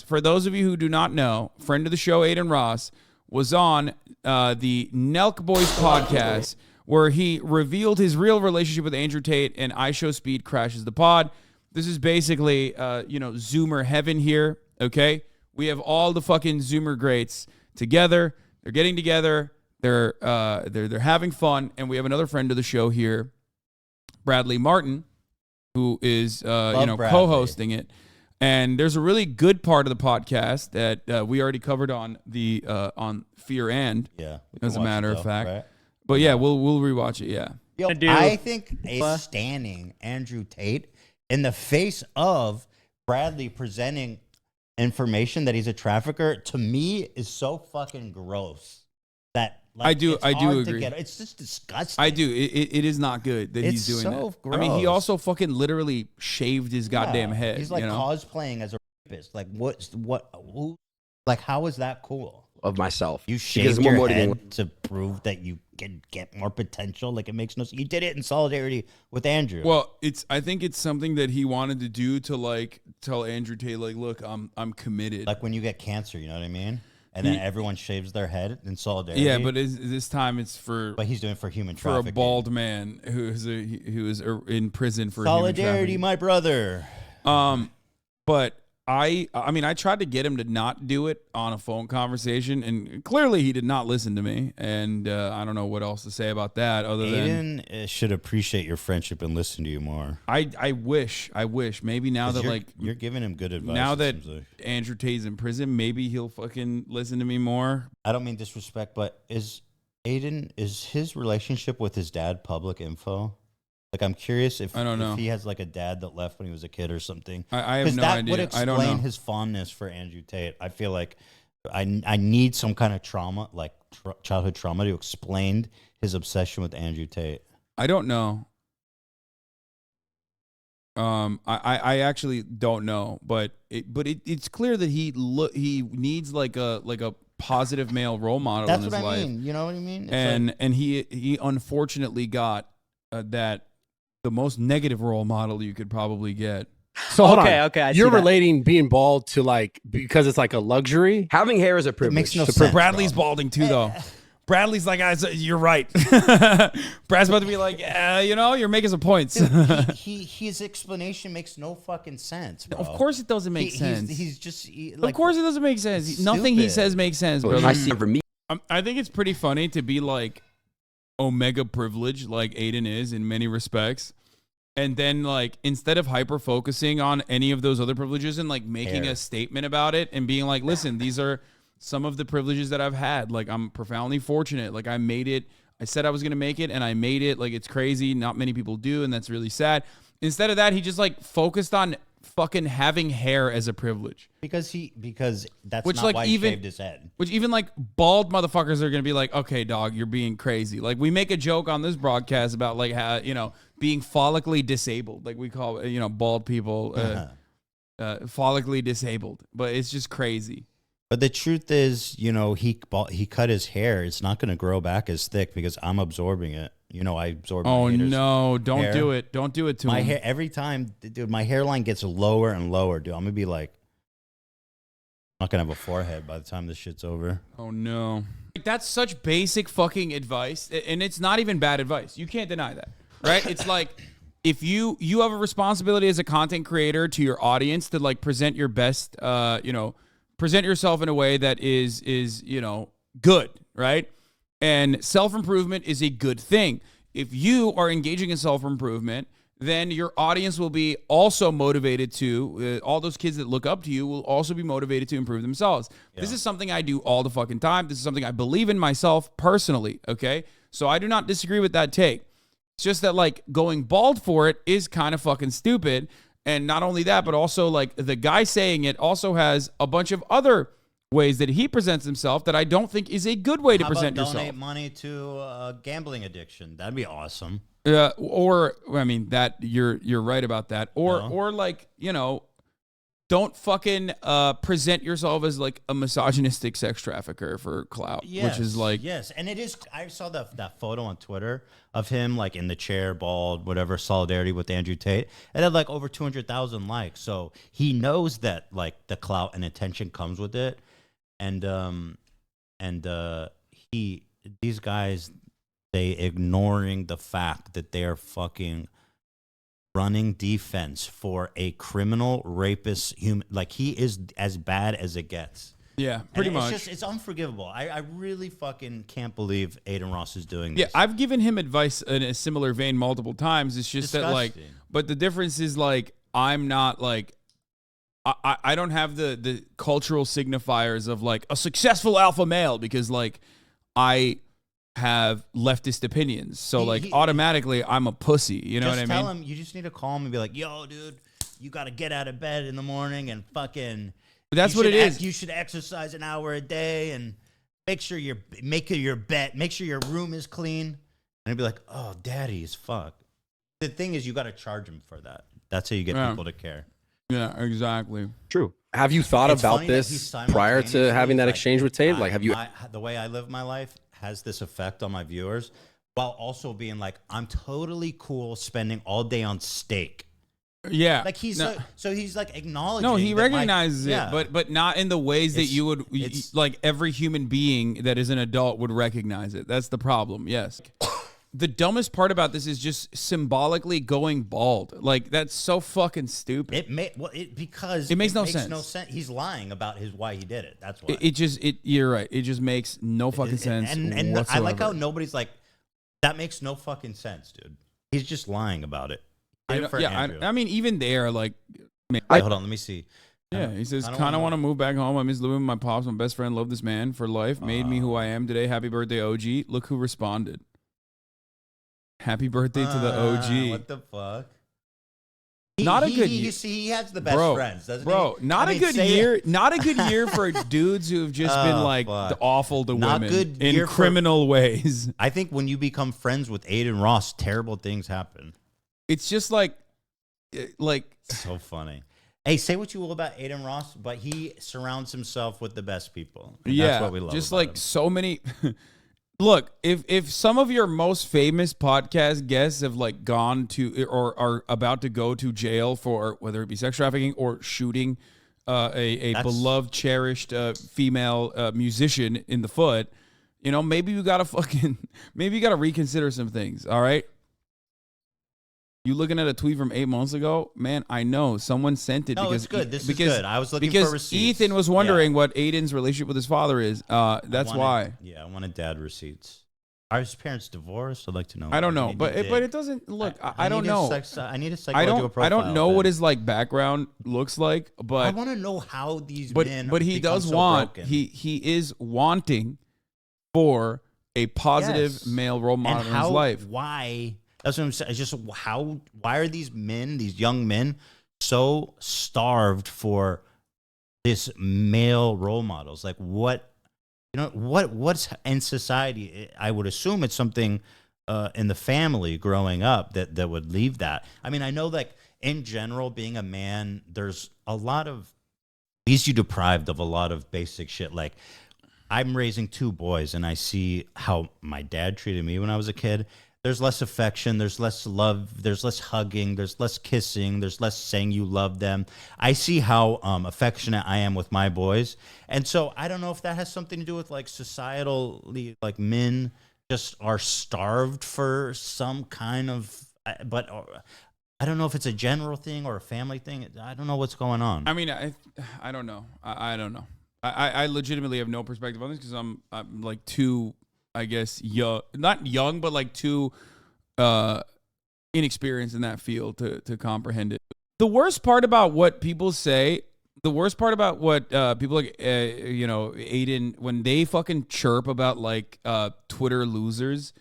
For those of you who do not know, friend of the show, ADIN Ross, was on the Nelk Boys podcast where he revealed his real relationship with Andrew Tate, and I Show Speed crashes the pod. This is basically, Zoomer heaven here, okay? We have all the fucking Zoomer greats together. They're getting together. They're having fun, and we have another friend of the show here, Bradley Martin, who is co-hosting it. And there's a really good part of the podcast that we already covered on the on Fear and, as a matter of fact. Right? But yeah, we'll rewatch it. Yeah, Yo, I think standing Andrew Tate in the face of Bradley presenting information that he's a trafficker, to me is so fucking gross. That I do agree. It's just disgusting. I do. It is not good that he's doing that. Gross. I mean, he also fucking literally shaved his goddamn head. He's like cosplaying as a rapist. Like like how is that cool? Of myself, you shaved your head to prove that you can get more potential. Like it makes no sense. You did it in solidarity with Andrew. Well, I think it's something that he wanted to do to like tell Andrew Tate, like, look, I'm committed. Like when you get cancer, you know what I mean? And then everyone shaves their head in solidarity. Yeah, but this time it's for. But he's doing it for human trafficking. For a bald man who is in prison for solidarity, human my brother. But I mean, I tried to get him to not do it on a phone conversation, and clearly he did not listen to me. And I don't know what else to say about that other than ADIN should appreciate your friendship and listen to you more. I wish maybe now that you're giving him good advice. Now that Andrew Tate's in prison, maybe he'll fucking listen to me more. I don't mean disrespect, but is his relationship with his dad public info? Like, I'm curious if he has like a dad that left when he was a kid or something. I have no idea. That would explain his fondness for Andrew Tate. I feel like I need some kind of trauma, like childhood trauma, to explain his obsession with Andrew Tate. I don't know. I actually don't know, but it's clear that he needs like a positive male role model in his life. That's what I mean. You know what I mean? And he unfortunately got that. The most negative role model you could probably get. So hold on. Okay. You're relating being bald to like because it's like a luxury. Having hair is a privilege. It makes no sense. Bradley's balding too, though. Bradley's like, you're right. Brad's about to be like, you're making some points. His explanation makes no fucking sense, bro. Of course it doesn't make sense. He's just of course it doesn't make sense. Nothing he says makes sense, bro. I see for me. I think it's pretty funny to be like omega privilege like ADIN is in many respects, and then like instead of hyper focusing on any of those other privileges and like making a statement about it and being like, listen, these are some of the privileges that I've had. Like, I'm profoundly fortunate. Like, I made it. I said I was gonna make it, and I made it. Like, it's crazy. Not many people do, and that's really sad. Instead of that, he just like focused on fucking having hair as a privilege. Because that's not why he shaved his head. Which even like bald motherfuckers are gonna be like, okay, dog, you're being crazy. Like, we make a joke on this broadcast about like how, being follically disabled. Like, we call bald people follically disabled. But it's just crazy. But the truth is, he cut his hair. It's not gonna grow back as thick because I'm absorbing it. I absorb. Oh no! Don't do it! Don't do it to my him. hair. Every time, dude, my hairline gets lower and lower, dude. I'm gonna be like, I'm not gonna have a forehead by the time this shit's over. Oh no! That's such basic fucking advice, and it's not even bad advice. You can't deny that, right? It's like if you have a responsibility as a content creator to your audience to like present your best, present yourself in a way that is good, right? And self-improvement is a good thing. If you are engaging in self-improvement, then your audience will be also motivated to, all those kids that look up to you will also be motivated to improve themselves. Yeah. This is something I do all the fucking time. This is something I believe in myself personally, okay? So I do not disagree with that take. It's just that, like, going bald for it is kind of fucking stupid. And not only that, but also, like, the guy saying it also has a bunch of other ways that he presents himself that I don't think is a good way to present yourself. Donate money to gambling addiction. That'd be awesome. Or I mean that you're right about that. Or like don't fucking present yourself as like a misogynistic sex trafficker for clout, which is like and it is. I saw that photo on Twitter of him like in the chair, bald, whatever, solidarity with Andrew Tate. It had like over 200,000 likes, so he knows that like the clout and attention comes with it, and these guys, they ignoring the fact that they are fucking running defense for a criminal rapist human. Like, he is as bad as it gets. Yeah, pretty much. It's unforgivable. I really fucking can't believe Adin Ross is doing this. Yeah, I've given him advice in a similar vein multiple times. It's just that, like, but the difference is, like, I'm not, like, I don't have the cultural signifiers of, like, a successful alpha male because, like, I have leftist opinions. So, automatically, I'm a pussy. You know what I mean? Just tell him, you just need to call him and be like, yo, dude, you got to get out of bed in the morning and fucking... That's what it is. You should exercise an hour a day and make sure you're making your bed. Make sure your room is clean. And he'd be like, "Oh, daddy is fuck." The thing is, you got to charge him for that. That's how you get people to care. Yeah, exactly. True. Have you thought about this prior to having that exchange with Tate? Like, have you? The way I live my life has this effect on my viewers, while also being like, I'm totally cool spending all day on steak. Yeah, like he's like acknowledging. No, he recognizes it, but not in the ways that you would like every human being that is an adult would recognize it. That's the problem. Yes. The dumbest part about this is just symbolically going bald. Like, that's so fucking stupid. Because it makes no sense. sense. He's lying about why he did it. That's why. You're right. It just makes no fucking sense. And I like how nobody's like, that makes no fucking sense, dude. He's just lying about it. I mean, even there, like, man, hold on, let me see. Yeah, he says, kind of want to move back home. I miss living with my pops. My best friend, love this man for life. Made me who I am today. Happy birthday, OG. Look who responded. Happy birthday to the OG. What the fuck? He has the best friends, doesn't he? Bro, not a good year. Not a good year for dudes who have just been like awful to women in criminal ways. I think when you become friends with Adin Ross, terrible things happen. It's just like so funny. Hey, say what you will about Adin Ross, but he surrounds himself with the best people. That's what we love. Just like him. So many. Look, if some of your most famous podcast guests have like gone to or are about to go to jail for whether it be sex trafficking or shooting a beloved, cherished female musician in the foot, you know, maybe you gotta reconsider some things. All right. You looking at a tweet from 8 months ago? Man, I know someone sent it. No, because it's good. This is good. I was looking for receipts. Ethan was wondering what Aiden's relationship with his father is. That's why. Yeah, I wanted dad receipts. Are his parents divorced? I'd like to know. I don't know, but it doesn't look. I don't know. I need a psychological profile. I don't know what his like background looks like, but I want to know how these men. But he does want. He is wanting for a positive male role model in his life. Why? That's what I'm saying. It's just why are these men, these young men, so starved for this male role models? Like what's in society? I would assume it's something in the family growing up that would leave that. I mean, I know like in general, being a man, there's a lot of, leaves you deprived of a lot of basic shit. Like I'm raising 2 boys and I see how my dad treated me when I was a kid. There's less affection, there's less love, there's less hugging, there's less kissing, there's less saying you love them. I see how affectionate I am with my boys. And so I don't know if that has something to do with like societally, like men just are starved for some kind of, but I don't know if it's a general thing or a family thing. I don't know what's going on. I mean, I don't know. I don't know. I legitimately have no perspective on this because I'm like too, I guess, not young, but like too inexperienced in that field to comprehend it. The worst part about what people say, the worst part about what people like, Adin, when they fucking chirp about like Twitter losers,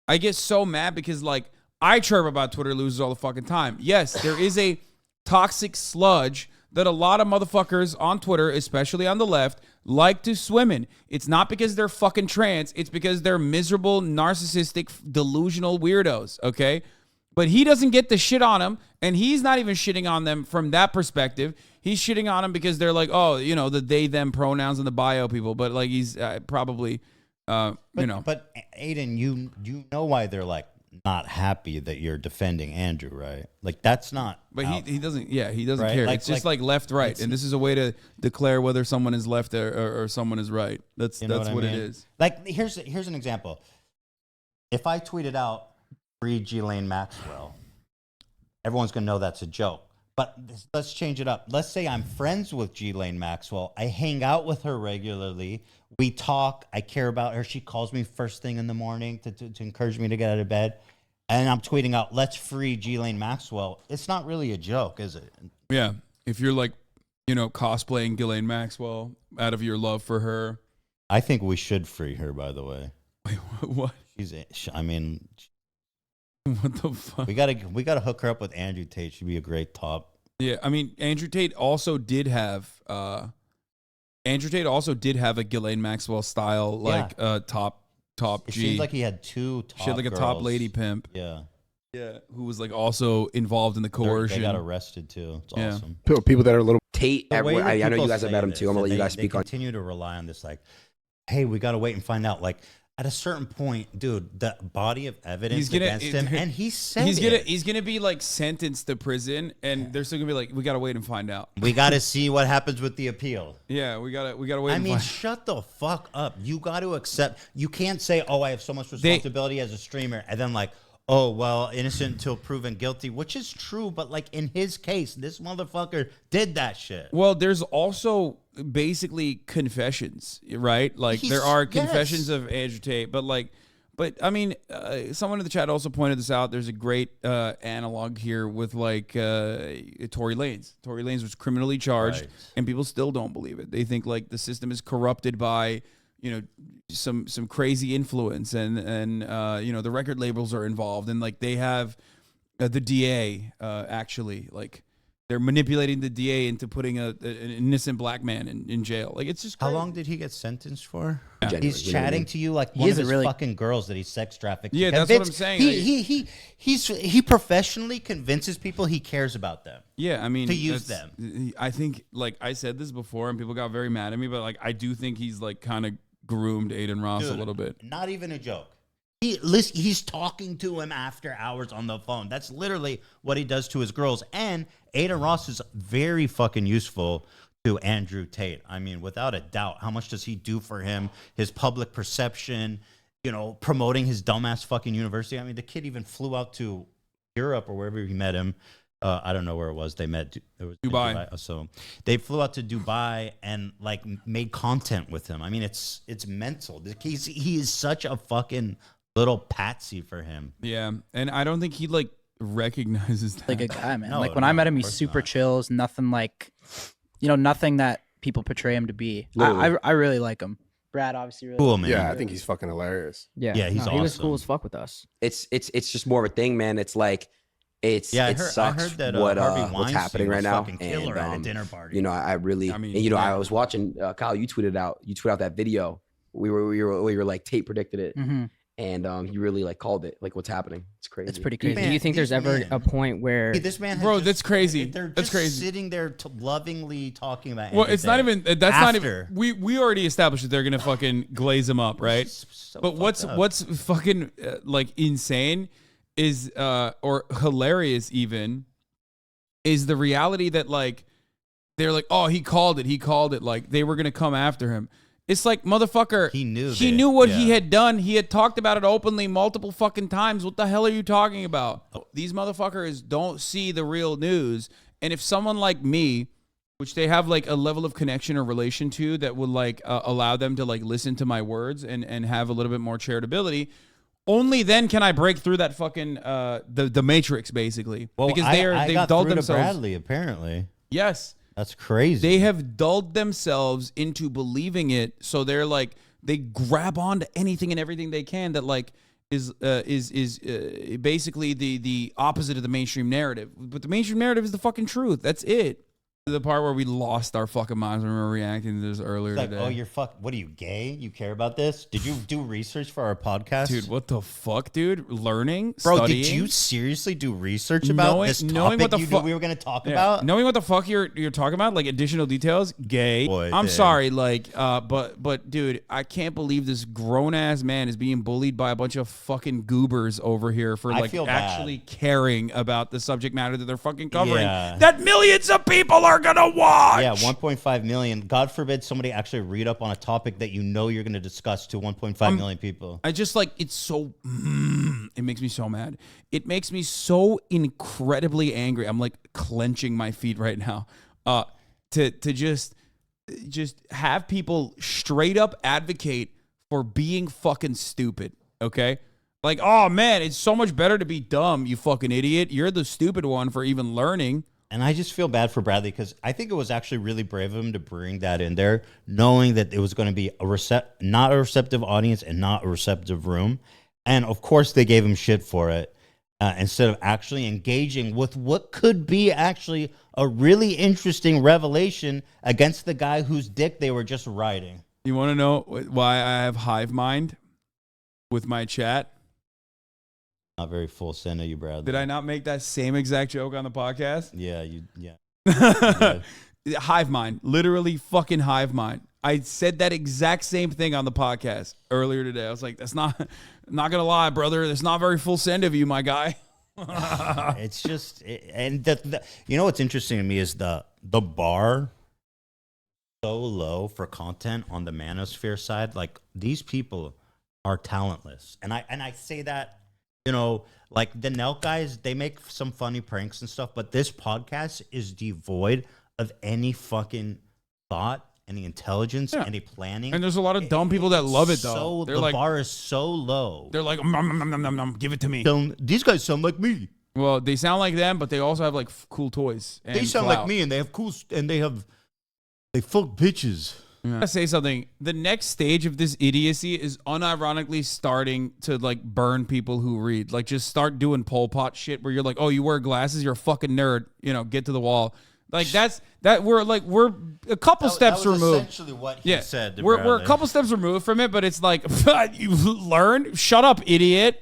I get so mad because like I chirp about Twitter losers all the fucking time. Yes, there is a toxic sludge that a lot of motherfuckers on Twitter, especially on the left, like to swim in. It's not because they're fucking trans. It's because they're miserable, narcissistic, delusional weirdos, okay? But he doesn't get the shit on them, and he's not even shitting on them from that perspective. He's shitting on him because they're like, oh, you know, the they them pronouns in the bio people, but like he's probably you know. But Aiden, you know why they're like not happy that you're defending Andrew, right? Like that's not. But he doesn't. Yeah, he doesn't right? care. Like, it's just like left, right, and this is a way to declare whether someone is left or someone is right. That's what it is. Like here's an example. If I tweeted out free Ghislaine Maxwell, everyone's gonna know that's a joke. But let's change it up. Let's say I'm friends with Ghislaine Maxwell. I hang out with her regularly. We talk. I care about her. She calls me first thing in the morning to encourage me to get out of bed. And I'm tweeting out, let's free Ghislaine Maxwell. It's not really a joke, is it? Yeah. If you're like, you know, cosplaying Ghislaine Maxwell out of your love for her. I think we should free her, by the way. Wait, what? I mean... What the fuck? We gotta hook her up with Andrew Tate. She'd be a great top. Yeah, I mean, Andrew Tate also did have a Ghislaine Maxwell style top It G. seems like he had two top She had like a girls. top lady pimp. Yeah. Yeah, who was like also involved in the coercion. They got arrested too. It's awesome. People that are a little Tate. I know you guys have met him too. I'm gonna let you guys speak on. They continue to rely on this, like, hey, we gotta wait and find out. Like, at a certain point, dude, the body of evidence against him, and he said he's gonna be like sentenced to prison, and they're still gonna be like, we gotta wait and find out. We gotta see what happens with the appeal. Yeah, we gotta wait. I mean, shut the fuck up. You got to accept. You can't say, oh, I have so much responsibility as a streamer, and then like, oh, well, innocent until proven guilty, which is true, but like in his case, this motherfucker did that shit. Well, there's also basically confessions, right? Like there are confessions of Andrew Tate, but I mean, someone in the chat also pointed this out. There's a great analog here with like Tory Lanez. Tory Lanez was criminally charged, and people still don't believe it. They think like the system is corrupted by, you know, some crazy influence, and you know, the record labels are involved, and like they have the DA actually like they're manipulating the DA into putting an innocent black man in jail. Like it's just crazy. How long did he get sentenced for? Yeah. He's chatting to you like one of his fucking girls that he sex trafficked. Yeah, that's what I'm saying. He professionally convinces people he cares about them. Yeah, I mean, to use them. I think, like I said this before, and people got very mad at me, but like I do think he's like kind of groomed Aiden Ross a little bit. Not even a joke. He's talking to him after hours on the phone. That's literally what he does to his girls. And Aiden Ross is very fucking useful to Andrew Tate. I mean, without a doubt. How much does he do for him? His public perception, you know, promoting his dumbass fucking university. I mean, the kid even flew out to Europe or wherever he met him. I don't know where it was. They met. It was Dubai. So they flew out to Dubai and like made content with him. I mean, it's mental. He is such a fucking little patsy for him. Yeah, and I don't think he like recognizes that. Like a guy, man. No, like when I met him, he's super chill. Nothing like, you know, nothing that people portray him to be. I really like him. Brad obviously really cool, man. Yeah, I think he's fucking hilarious. Yeah, he's awesome. He was cool as fuck with us. It's just more of a thing, man. It's like it sucks I heard that, what's happening right now. And at a dinner party. You know, I mean, and, you know, I was watching Kyle. You tweeted out that video. We were like Tate predicted it. Mm-hmm. And you really like called it, like what's happening. It's crazy. It's pretty crazy. Do you think there's ever a point where this man, that's crazy. They're that's just crazy. Sitting there lovingly talking about. Well, it's not even. That's not even. We already established that they're gonna fucking glaze him up, right? But what's fucking like insane is or hilarious even is the reality that like they're like, oh, he called it, like they were gonna come after him. It's like, motherfucker, he knew what he had done. He had talked about it openly multiple fucking times. What the hell are you talking about? These motherfuckers don't see the real news. And if someone like me, which they have like a level of connection or relation to that would like allow them to like listen to my words and have a little bit more charitability, only then can I break through that fucking the matrix, basically. Well, because they've dulled through themselves. To Bradley, apparently. Yes. That's crazy. They have dulled themselves into believing it, so they're like they grab onto anything and everything they can that like is basically the opposite of the mainstream narrative. But the mainstream narrative is the fucking truth. That's it. The part where we lost our fucking minds when we were reacting to this earlier It's like, today. oh, you're what are you, gay? You care about this? Did you do research for our podcast? Dude, what the fuck, dude? Learning, Bro, studying? did you seriously do research about this topic what the you knew we were going to talk about? Knowing what the fuck you're talking about, like additional details, gay. Boy, I'm dude. sorry, like, but dude, I can't believe this grown ass man is being bullied by a bunch of fucking goobers over here for I like feel bad. actually caring about the subject matter that they're fucking covering. Yeah. That millions of people are gonna watch. Yeah, 1.5 million. God forbid somebody actually read up on a topic that you know you're going to discuss to 1.5 million people. I just like it's so. It makes me so mad. It makes me so incredibly angry. I'm like clenching my feet right now. To just have people straight up advocate for being fucking stupid. Okay, like, oh man, it's so much better to be dumb. You fucking idiot. You're the stupid one for even learning. And I just feel bad for Bradley because I think it was actually really brave of him to bring that in there, knowing that it was going to be not a receptive audience and not a receptive room. And of course, they gave him shit for it instead of actually engaging with what could be actually a really interesting revelation against the guy whose dick they were just riding. You want to know why I have hive mind with my chat? Not very full send of you, Bradley. Did I not make that same exact joke on the podcast? Yeah, yeah. Hive mind, literally fucking hive mind. I said that exact same thing on the podcast earlier today. I was like, that's not gonna lie, brother. That's not very full send of you, my guy. It's just, you know what's interesting to me is the bar so low for content on the manosphere side. Like, these people are talentless, and I say that. You know, like the Nelk guys, they make some funny pranks and stuff, but this podcast is devoid of any fucking thought, any intelligence, any planning. And there's a lot of dumb people that love it, though. So the bar is so low. They're like, nom, give it to me. These guys sound like me. Well, they sound like them, but they also have like cool toys. And They sound clout. like me, and they have they fuck bitches. I gotta say something. The next stage of this idiocy is unironically starting to like burn people who read. Like, just start doing Pol Pot shit where you're like, oh, you wear glasses, you're a fucking nerd. You know, get to the wall. Like, we're a couple steps that was removed. Essentially, what he said. To We're a Bradley. couple steps removed from it, but it's like, you learn. Shut up, idiot.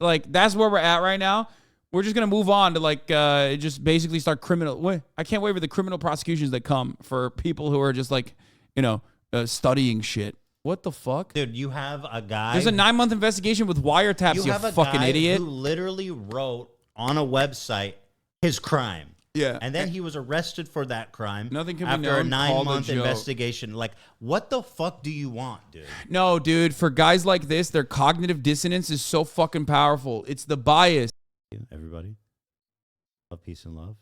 Like, that's where we're at right now. We're just gonna move on to like just basically start criminal. I can't wait for the criminal prosecutions that come for people who are just like, you know, studying shit. What the fuck, dude? You have a guy. There's a 9-month investigation with wiretaps. You have a fucking guy idiot. who literally wrote on a website his crime. Yeah, and then he was arrested for that crime. Nothing can be after known, a called a 9-month joke. investigation. Like, what the fuck do you want, dude? No, dude. For guys like this, their cognitive dissonance is so fucking powerful. It's the bias. Everybody, love, peace, and love.